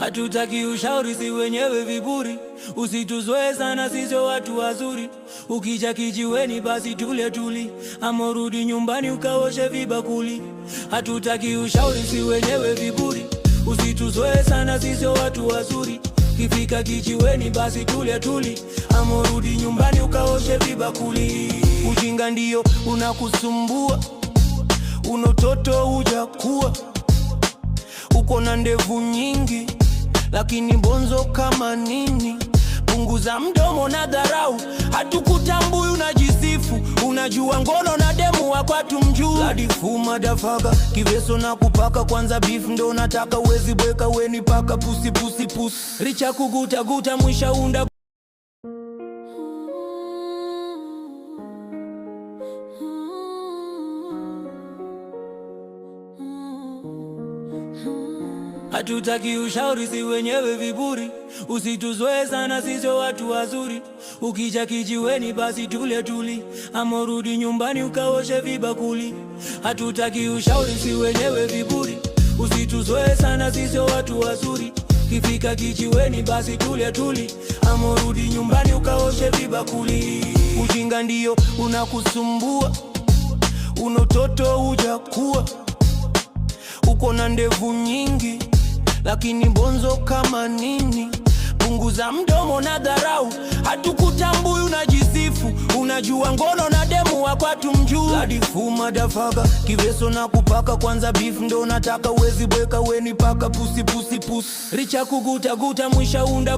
Hatutaki ushauri, si wenyewe viburi. Usituzoe sana, sio watu wazuri. Ukija kijiweni basi tule tuli, ama rudi nyumbani ukaoshe vibakuli. Hatutaki ushauri, si wenyewe viburi. Usituzoe sana, sio watu wazuri. Kifika kijiweni basi tule tuli, ama rudi nyumbani ukaoshe vibakuli. Ujinga ndio unakusumbua, unototo hujakuwa. Uko na ndevu nyingi lakini bonzo kama nini? Punguza mdomo na dharau, hatukutambui unajisifu. Unajua ngono na demu wako hatumjui. Bloody fool motherfucker, kiveso na kupaka kwanza beef ndo nataka. Uwezi bweka weni paka pusi pusi pusi. Richa kuguta guta mwisha unda. Hatutaki ushauri, si wenyewe viburi. Usituzoe sana, sio watu wazuri. Ukija kijiweni basi tule tuli, ama rudi nyumbani ukaoshe vibakuli. Hatutaki ushauri, si wenyewe viburi. Usituzoe sana, sio watu wazuri. Kifika kijiweni basi tule tuli, ama rudi nyumbani ukaoshe vibakuli. Ujinga ndio unakusumbua, unototo hujakuwa. Uko na ndevu nyingi lakini bonzo kama nini? Punguza mdomo na dharau, hatukutambui unajisifu. Unajua ngono na demu wako hatumjui. Bloody fool motherfucker, kiveso na kupaka kwanza beef ndo nataka. Uwezi bweka weni paka pusi pusi pusi. Richa kuguta guta mwisha unda.